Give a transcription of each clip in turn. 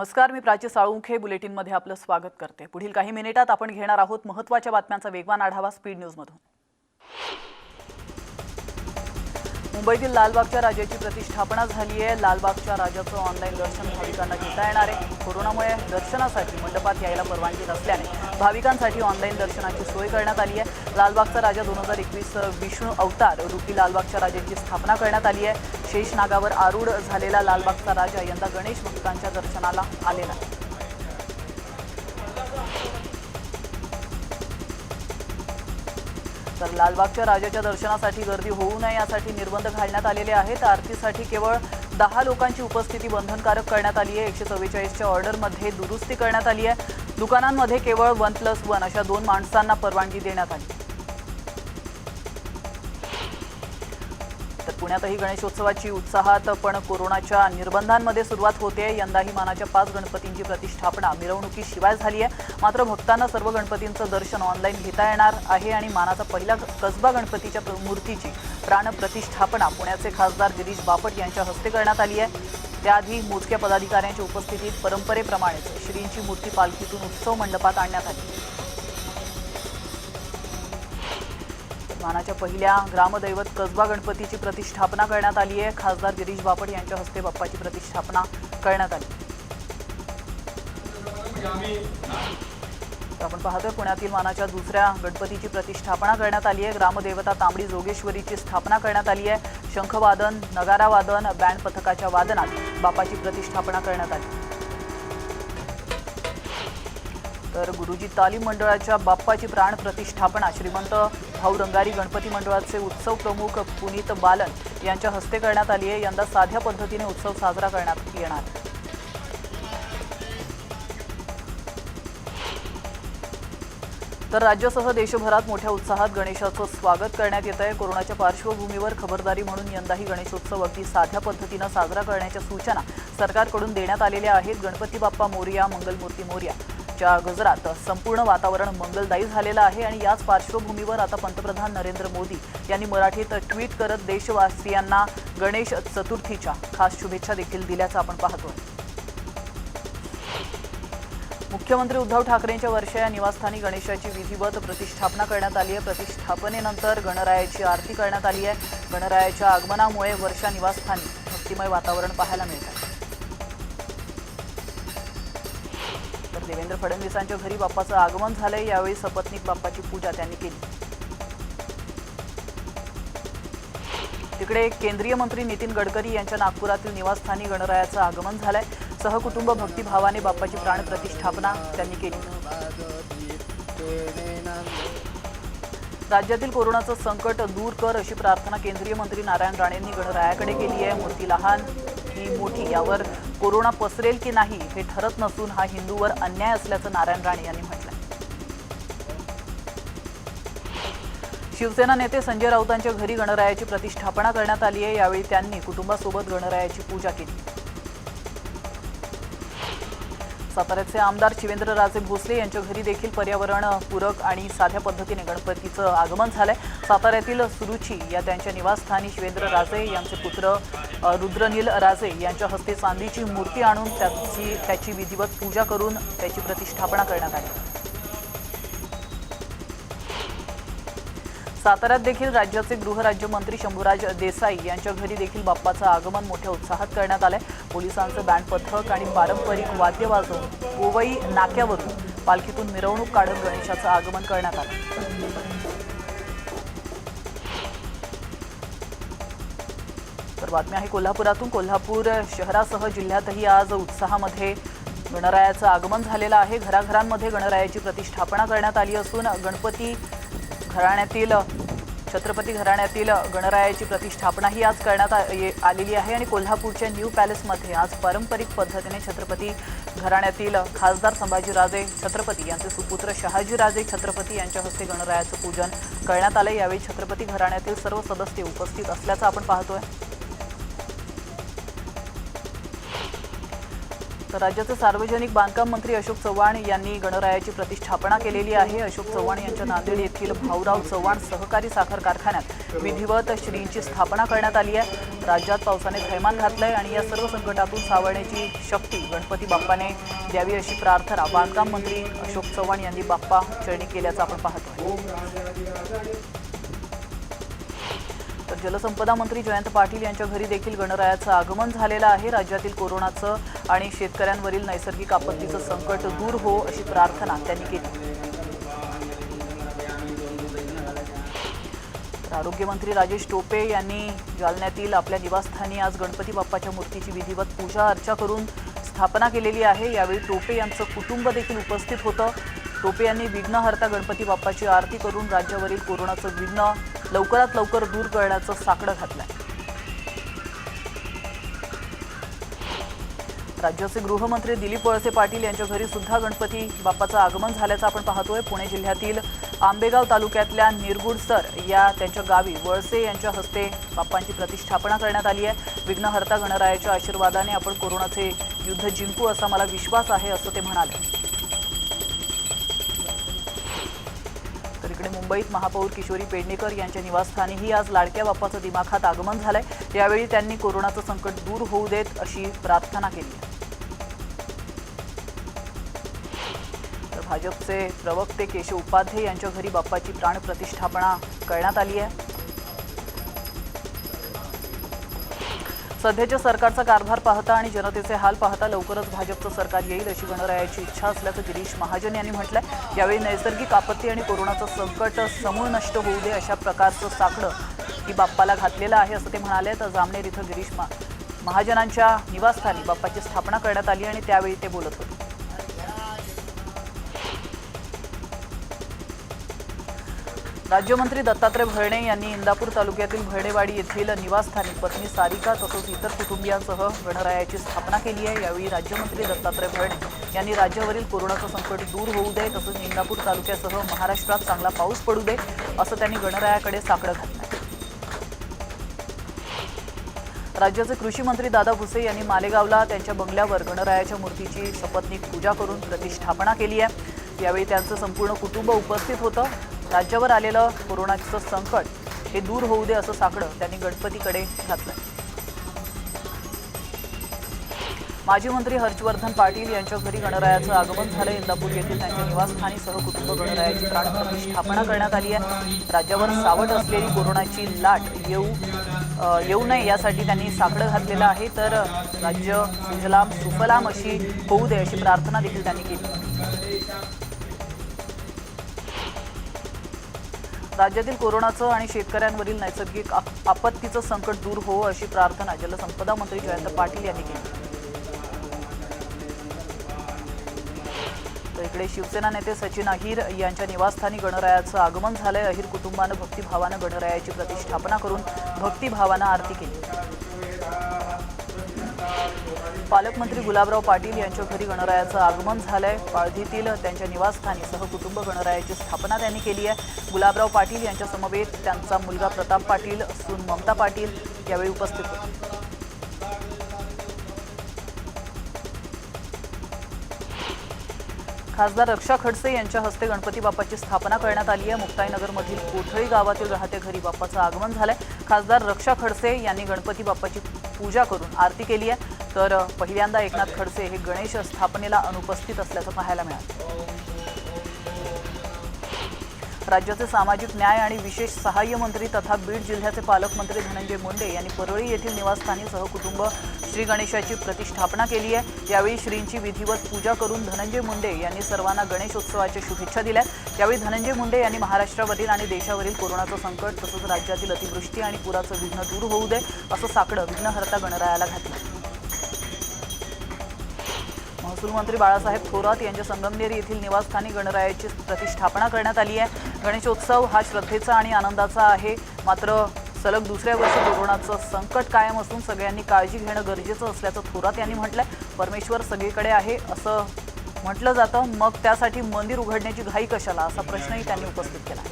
नमस्कार, मी प्राची साळुंखे बुलेटिनमध्ये आपलं स्वागत करते। पुढील काही मिनिटात आपण घेणार आहोत महत्त्वाच्या बातम्यांचा वेगवान आढावा स्पीड न्यूजमधून। मुंबईतील लालबागच्या राजाची प्रतिष्ठापना झाली आहे। लालबागच्या राजाचं ऑनलाईन दर्शन भाविकांना घेता येणार आहे। कोरोनामुळे दर्शनासाठी मंडपात यायला परवानगी नसल्याने भाविकांसाठी ऑनलाईन दर्शनाची सोय करण्यात आली आहे। लालबागचा राजा 2021 विष्णू अवतार रूपी लालबागच्या राजाची स्थापना करण्यात आली आहे। शेषनागावर आरूढ झालेला लालबागचा राजा यंदा गणेश भक्तांच्या दर्शनाला आलेला आहे। तर लालबागच्या राजाच्या दर्शनासाठी गर्दी होऊ नये यासाठी निर्बंध घालण्यात आलेले आहेत। आरतीसाठी केवळ 10 लोकांची उपस्थिती बंधनकारक करण्यात आली आहे। 144 च्या ऑर्डरमध्ये दुरुस्ती करण्यात आली आहे। दुकानांमध्ये केवळ 1+1 अशा 2 माणसांना परवानगी देण्यात आली। तर पुण्यातही गणेशोत्सवाची उत्साहात पण कोरोनाच्या निर्बंधांमध्ये सुरुवात होते। यंदाही मानाच्या 5 गणपतींची प्रतिष्ठापना मिरवणुकीशिवाय झाली आहे। मात्र भक्तांना सर्व गणपतींचं दर्शन ऑनलाईन घेता येणार आहे आणि मानाचा पहिला कसबा गणपतीच्या मूर्तीची प्राणप्रतिष्ठापना पुण्याचे खासदार गिरीश बापट यांच्या हस्ते करण्यात आली आहे। त्याआधी मोजक्या पदाधिकाऱ्यांच्या उपस्थितीत परंपरेप्रमाणेच श्रींची मूर्ती पालखीतून उत्सव मंडपात आणण्यात आली। मानाच्या पहिल्या ग्रामदैवत कसबा गणपतीची प्रतिष्ठापना करण्यात आली आहे। खासदार गिरीश बापट यांच्या हस्ते बाप्पाची प्रतिष्ठापना करण्यात आली। आपण पाहतोय पुण्यातील मानाच्या दुसऱ्या गणपतीची प्रतिष्ठापना करण्यात आली आहे। ग्रामदेवता तांबडी जोगेश्वरीची स्थापना करण्यात आली आहे। शंखवादन, नगारा वादन, बँड पथकाच्या वादनात बाप्पाची प्रतिष्ठापना करण्यात आली। तर गुरुजी तालीम मंडळाच्या बाप्पाची प्राण प्रतिष्ठापना श्रीमंत भाऊ रंगारी गणपती मंडळाचे उत्सव प्रमुख पुनीत बालन यांच्या हस्ते करण्यात आली आहे। यंदा साध्या पद्धतीने उत्सव साजरा करण्यात येणार। तर राज्यासह देशभरात मोठ्या उत्साहात गणेशाचं स्वागत करण्यात येत आहे। कोरोनाच्या पार्श्वभूमीवर खबरदारी म्हणून यंदाही गणेशोत्सव अगदी साध्या पद्धतीने साजरा करण्याच्या सूचना सरकारकडून देण्यात आलेल्या आहेत। गणपती बाप्पा मोरया, मंगलमूर्ती मोरया च्या गजरात संपूर्ण वातावरण मंगलदायी झालेलं आहे आणि याच पार्श्वभूमीवर आता पंतप्रधान नरेंद्र मोदी यांनी मराठीत ट्विट करत देशवासियांना गणेश चतुर्थीच्या खास शुभेच्छा देखील दिल्याचं आपण पाहतोय। मुख्यमंत्री उद्धव ठाकरेंच्या वर्षा या निवासस्थानी गणेशाची विधिवत प्रतिष्ठापना करण्यात आली आहे। प्रतिष्ठापनेनंतर गणरायाची आरती करण्यात आली आहे। गणरायाच्या आगमनामुळे वर्षा निवासस्थानी भक्तिमय वातावरण पाहायला मिळत आहे। तर देवेंद्र फडणवीसांच्या घरी बाप्पाचं आगमन झालंय। यावेळी सपत्नीक बाप्पाची पूजा त्यांनी केली। तिकडे केंद्रीय मंत्री नितीन गडकरी यांच्या नागपुरातील निवासस्थानी गणरायाचं आगमन झालंय। सहकुटुंब भक्तिभावाने बाप्पाची प्राण प्रतिष्ठापना त्यांनी केली। राज्यातील कोरोनाचं संकट दूर कर अशी प्रार्थना केंद्रीय मंत्री नारायण राणेंनी गणरायाकडे केली आहे। मूर्ती लहान की मोठी यावर कोरोना पसरेल की नाही हे ठरत नसून हा हिंदूवर अन्याय असल्याचं नारायण राणे यांनी म्हटलं। शिवसेना नेते संजय राऊतांच्या घरी गणरायाची प्रतिष्ठापना करण्यात आली आहे। यावेळी त्यांनी कुटुंबासोबत गणरायाची पूजा केली। साताऱ्याचे आमदार शिवेंद्रराजे भोसले यांच्या घरी देखील पर्यावरण पूरक आणि साध्या पद्धतीने गणपतीचं आगमन झालंय। साताऱ्यातील सुरुची या त्यांच्या निवासस्थानी शिवेंद्रराजे यांचे पुत्र रुद्रनील राजे यांच्या हस्ते चांदीची मूर्ती आणून त्याची विधिवत पूजा करून त्याची प्रतिष्ठापना करण्यात आली। साताऱ्यात देखील राज्याचे गृहराज्यमंत्री शंभूराज देसाई यांच्या घरी देखील बाप्पाचं आगमन मोठ्या उत्साहात करण्यात आलंय। पोलिसांचं बँड पथक आणि पारंपरिक वाद्य वाजवून पोवई नाक्यावरून पालखीतून मिरवणूक काढत गणेशाचं आगमन करण्यात आलं। तर बातमी आहे कोल्हापुरातून। कोल्हापूर शहरासह जिल्ह्यातही आज उत्साहामध्ये गणरायाचं आगमन झालेलं आहे। घराघरांमध्ये गणरायाची प्रतिष्ठापना करण्यात आली असून छत्रपती घराण्यातील गणरायाची प्रतिष्ठापना ही आज करण्यात आलेली आहे आणि कोल्हापूरच्या न्यू पॅलेसमध्ये आज पारंपरिक पद्धतीने छत्रपती घराण्यातील खासदार संभाजीराजे छत्रपती यांचे सुपुत्र शहाजीराजे छत्रपती यांच्या हस्ते गणरायाचं पूजन करण्यात आले। यावेळी छत्रपती घराण्यातील सर्व सदस्य उपस्थित असल्याचं आपण पाहतोय। तर राज्याचे सार्वजनिक बांधकाम मंत्री अशोक चव्हाण यांनी गणरायाची प्रतिष्ठापना केलेली आहे। अशोक चव्हाण यांच्या नांदेड येथील भाऊराव चव्हाण सहकारी साखर कारखान्यात विधिवत श्रींची स्थापना करण्यात आली आहे। राज्यात पावसाने थैमान घातलंय आणि या सर्व संकटातून सावरण्याची शक्ती गणपती बाप्पाने द्यावी अशी प्रार्थना बांधकाम मंत्री अशोक चव्हाण यांनी बाप्पा चरणी केल्याचं आपण पाहतोय। तर जलसंपदा मंत्री जयंत पाटील यांच्या घरी देखील गणरायाचं आगमन झालेलं आहे। राज्यातील कोरोनाचं आणि शेतकऱ्यांवरील नैसर्गिक आपत्तीचं संकट दूर हो अशी प्रार्थना त्यांनी केली। आरोग्यमंत्री राजेश टोपे यांनी जालन्यातील आपल्या निवासस्थानी आज गणपती बाप्पाच्या मूर्तीची विधिवत पूजा अर्चा करून स्थापना केलेली आहे। यावेळी टोपे यांचं कुटुंब देखील उपस्थित होतं। टोपे यांनी विघ्नहर्ता गणपती बाप्पाची आरती करून राज्यावरील कोरोनाचं विघ्न लवकरात लवकर दूर करण्याचं साकडं घातलंय। राज्याचे गृहमंत्री दिलीप वळसे पाटील यांच्या घरी सुद्धा गणपती बाप्पाचं आगमन झाल्याचं आपण पाहतोय। पुणे जिल्ह्यातील आंबेगाव तालुक्यातल्या निरगुडसर या त्यांच्या गावी वळसे यांच्या हस्ते बाप्पांची प्रतिष्ठापना करण्यात आली आहे। विघ्नहर्ता गणरायाच्या आशीर्वादाने आपण कोरोनाचे युद्ध जिंकू असा मला विश्वास आहे असं ते म्हणाले। तर इकडे मुंबईत महापौर किशोरी पेडणेकर यांच्या निवासस्थानीही आज लाडक्या बाप्पाचं दिमाखात आगमन झालंय। यावेळी त्यांनी कोरोनाचं संकट दूर होऊ देत अशी प्रार्थना केली। तर भाजपचे प्रवक्ते केशव उपाध्ये यांच्या घरी बाप्पाची प्राणप्रतिष्ठापना करण्यात आली आहे। सध्याच्या सरकारचा कारभार पाहता आणि जनतेचे हाल पाहता लवकरच भाजपचं सरकार येईल अशी गणरायाची इच्छा असल्याचं गिरीश महाजन यांनी म्हटलंय। यावेळी नैसर्गिक आपत्ती आणि कोरोनाचं संकट समूळ नष्ट होऊ दे अशा प्रकारचं साकडं ही बाप्पाला घातलेलं आहे असं ते म्हणाले। तर जामनेर इथं गिरीश महाजनांच्या निवासस्थानी बाप्पाची स्थापना करण्यात आली आणि त्यावेळी ते बोलत होते। राज्यमंत्री दत्तात्रय भरणे यांनी इंदापूर तालुक्यातील भरडेवाडी येथील निवासस्थानी पत्नी सारिका तसंच इतर कुटुंबियांसह गणरायाची स्थापना केली आहे। यावेळी राज्यमंत्री दत्तात्रय भरणे यांनी राज्यावरील कोरोनाचं संकट दूर होऊ दे तसंच इंदापूर तालुक्यासह महाराष्ट्रात चांगला पाऊस पडू दे असं त्यांनी गणरायाकडे साकडं घातलं। राज्याचे कृषी मंत्री दादा भुसे यांनी मालेगावला त्यांच्या बंगल्यावर गणरायाच्या मूर्तीची शपथनिक पूजा करून प्रतिष्ठापना केली आहे। यावेळी त्यांचं संपूर्ण कुटुंब उपस्थित होतं। राज्यावर आलेलं कोरोनाचं संकट हे दूर होऊ दे असं साकडं त्यांनी गणपतीकडे घातलं। माजी मंत्री हर्षवर्धन पाटील यांच्या घरी गणरायाचं आगमन झालं। इंदापूर येथील त्यांच्या निवासस्थानी सहकुटुंब गणरायाची प्राणप्रतिष्ठापना करण्यात आली आहे। राज्यावर सावट असलेली कोरोनाची लाट येऊ नये यासाठी त्यांनी साकडं घातलेलं आहे। तर राज्य सुजलाम सुफलाम अशी होऊ दे अशी प्रार्थना देखील त्यांनी केली। राज्यातील कोरोनाचं आणि शेतकऱ्यांवरील नैसर्गिक आपत्तीचं संकट दूर हो अशी प्रार्थना जलसंपदा मंत्री जयंत पाटील यांनी केली। तर इकडे शिवसेना नेते सचिन अहिर यांच्या निवासस्थानी गणरायाचं आगमन झालंय। अहिर कुटुंबानं भक्तिभावानं गणरायाची प्रतिष्ठापना करून भक्तिभावानं आरती केली। पालकमंत्री गुलाबराव पाटील यांच्या घरी गणरायाचं आगमन झालंय। पाळधीतील त्यांच्या निवासस्थानी सहकुटुंब गणरायाची स्थापना त्यांनी केली आहे। गुलाबराव पाटील यांच्या समवेत त्यांचा मुलगा प्रताप पाटील सून ममता पाटील यावेळी उपस्थित होते। खासदार रक्षा खडसे यांच्या हस्ते गणपती बाप्पाची स्थापना करण्यात आली आहे। मुक्ताईनगरमधील कोठळी गावातील राहत्या घरी बाप्पाचं आगमन झालंय। खासदार रक्षा खडसे यांनी गणपती बाप्पाची पूजा करून आरती केली आहे। तर पहिल्यांदा एकनाथ खडसे हे गणेश स्थापनेला अनुपस्थित असल्याचं पाहायला मिळालं। राज्याचे सामाजिक न्याय आणि विशेष सहाय्य मंत्री तथा बीड जिल्ह्याचे पालकमंत्री धनंजय मुंडे यांनी परळी येथील निवासस्थानी सहकुटुंब श्री गणेशाची प्रतिष्ठापना केली आहे। यावेळी श्रींची विधिवत पूजा करून धनंजय मुंडे यांनी सर्वांना गणेशोत्सवाच्या शुभेच्छा दिल्या। यावेळी धनंजय मुंडे यांनी महाराष्ट्रावरील आणि देशावरील कोरोनाचं संकट तसंच राज्यातील अतिवृष्टी आणि पुराचं विघ्न दूर होऊ दे असं साकडं विघ्नहर्ता गणरायाला घातलं। महसूल मंत्री बाळासाहेब थोरात यांच्या संगमनेर येथील निवासस्थानी गणरायाची प्रतिष्ठापना करण्यात आली आहे। गणेशोत्सव हा श्रद्धेचा आणि आनंदाचा आहे। मात्र सलग दुसऱ्या वर्षी कोरोनाचं संकट कायम असून सगळ्यांनी काळजी घेणं गरजेचं असल्याचं थोरात यांनी म्हटलंय। परमेश्वर सगळीकडे आहे असं म्हटलं जातं, मग त्यासाठी मंदिर उघडण्याची घाई कशाला असा प्रश्नही त्यांनी उपस्थित केला।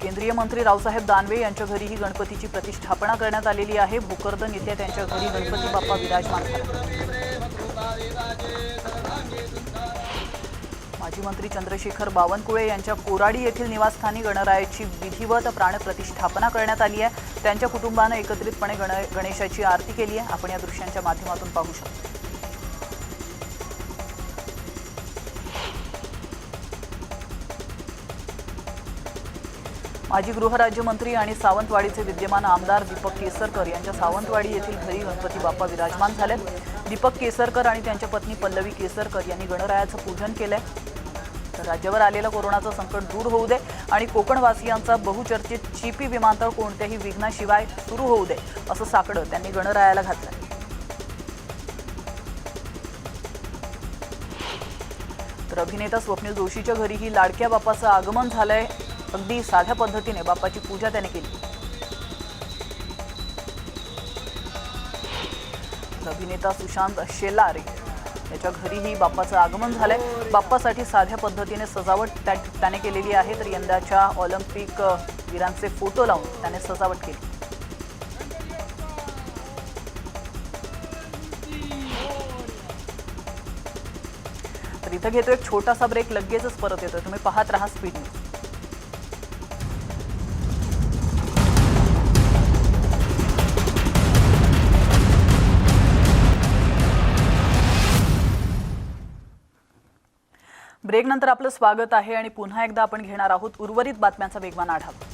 केंद्रीय मंत्री रावसाहेब दानवे यांच्या घरीही गणपतीची प्रतिष्ठापना करण्यात आलेली आहे। भोकरदन येथे त्यांच्या घरी गणपती बाप्पा विराजमान झाले। माजी मंत्री चंद्रशेखर बावनकुळे यांच्या कोराडी येथील निवासस्थानी गणरायाची विधिवत प्राणप्रतिष्ठापना करण्यात आली आहे। त्यांच्या कुटुंबाने एकत्रितपणे गणेशाची आरती केली आहे। आपण या दृश्यांच्या माध्यमातून पाहू शकतो। माजी गृहराज्यमंत्री आणि सावंतवाडीचे विद्यमान आमदार दीपक केसरकर यांच्या सावंतवाडी येथील घरी गणपती बाप्पा विराजमान झालेत। दीपक केसरकर आणि त्यांच्या पत्नी पल्लवी केसरकर यांनी गणरायाचं पूजन केलंय। तर राज्यावर आलेलं कोरोनाचं संकट दूर होऊ दे आणि कोकणवासियांचा बहुचर्चित चिपी विमानतळ कोणत्याही विघ्नाशिवाय सुरू होऊ दे असं साकडं त्यांनी गणरायाला घातलं। तर अभिनेता स्वप्नील जोशीच्या घरीही लाडक्या बाप्पाचं आगमन झालंय। अगदी साध्या पद्धतीने बाप्पाची पूजा त्याने केली। अभिनेता सुशांत शेलार याच्या घरीही बाप्पाचं आगमन झालंय। बाप्पासाठी साध्या पद्धतीने सजावट त्याने केलेली आहे। तर यंदाच्या ऑलिम्पिक वीरांचे फोटो लावून त्याने सजावट केली। तर इथं घेतो एक छोटासा ब्रेक, लगेचच परत येतोय। तुम्ही पाहत राहा स्पीड न्यूज। ब्रेक नंतर आपलं स्वागत आहे आणि पुन्हा एकदा आपण घेणार आहोत उर्वरित बातम्यांचा वेगवान आढावा।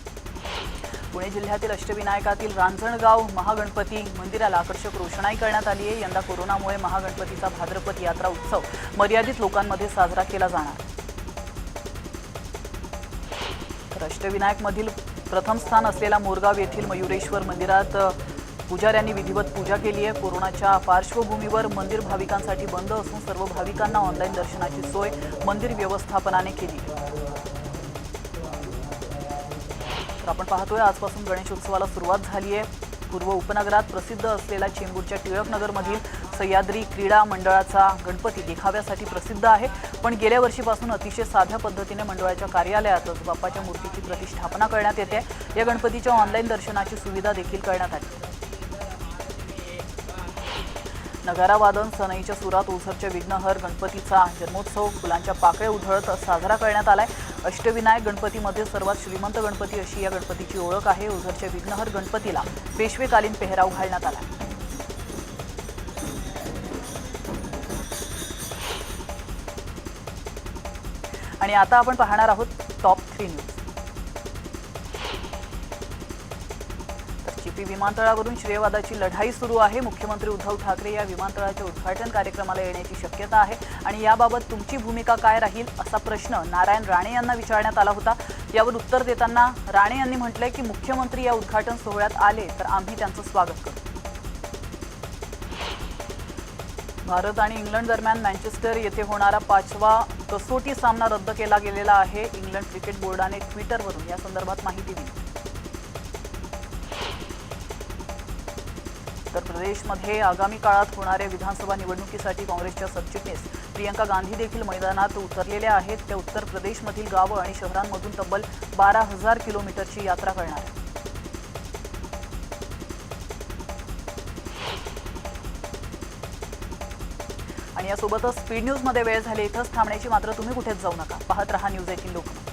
पुणे जिल्ह्यातील अष्टविनायकातील रांजणगाव महागणपती मंदिराला आकर्षक रोषणाई करण्यात आली आहे। यंदा कोरोनामुळे महागणपतीचा भाद्रपद यात्रा उत्सव मर्यादित लोकांमध्ये साजरा केला जाणार। तर अष्टविनायकमधील प्रथम स्थान असलेल्या मोरगाव येथील मयुरेश्वर मंदिरात पुजाऱ्यांनी विधिवत पूजा केली आहे। कोरोनाच्या पार्श्वभूमीवर मंदिर भाविकांसाठी बंद असून सर्व भाविकांना ऑनलाईन दर्शनाची सोय मंदिर व्यवस्थापनाने केली आहे। तर आपण पाहतोय आजपासून गणेशोत्सवाला सुरुवात झाली आहे। पूर्व उपनगरात प्रसिद्ध असलेला चेंबूरच्या टिळकनगरमधील सह्याद्री क्रीडा मंडळाचा गणपती देखाव्यासाठी प्रसिद्ध आहे। पण गेल्या वर्षीपासून अतिशय साध्या पद्धतीने मंडळाच्या कार्यालयातच बाप्पाच्या मूर्तीची प्रतिष्ठापना करण्यात येते। या गणपतीच्या ऑनलाईन दर्शनाची सुविधा देखील करण्यात आली। नगारा वादन सनईच्या सुरात ओझरच्या विघ्नहर गणपतीचा जन्मोत्सव फुलांच्या पाकळ्या उधळत साजरा करण्यात आलाय। अष्टविनायक गणपतीमध्ये सर्वात श्रीमंत गणपती अशी या गणपतीची ओळख आहे। ओझरच्या विघ्नहर गणपतीला पेशवेकालीन पेहराव घालण्यात आला। आणि आता आपण पाहणार आहोत टॉप 3 न्यूज। चिपी विमानतळावरून श्रेयवादाची लढाई सुरू आहे। मुख्यमंत्री उद्धव ठाकरे या विमानतळाच्या उद्घाटन कार्यक्रमाला येण्याची शक्यता आहे आणि याबाबत तुमची भूमिका काय राहील असा प्रश्न नारायण राणे यांना विचारण्यात आला होता। यावर उत्तर देताना राणे यांनी म्हटलंय की मुख्यमंत्री या उद्घाटन सोहळ्यात आले तर आम्ही त्यांचं स्वागत करू। भारत आणि इंग्लंड दरम्यान मँचेस्टर येथे होणारा 5वा कसोटी सामना रद्द केला गेलेला आहे। इंग्लंड क्रिकेट बोर्डाने ट्विटरवरून या संदर्भात माहिती दिली। उत्तर प्रदेशमध्ये आगामी काळात होणाऱ्या विधानसभा निवडणुकीसाठी काँग्रेसच्या सरचिटणीस प्रियंका गांधी देखील मैदानात उतरलेल्या आहेत। त्या उत्तर प्रदेशमधील गावं आणि शहरांमधून तब्बल 12,000 किलोमीटरची यात्रा करणार आहेत। आणि यासोबतच स्पीड न्यूजमध्ये वेळ झाली इथंच थांबण्याची, मात्र तुम्ही कुठेच जाऊ नका। पाहत रहा न्यूज 18 लोकमत।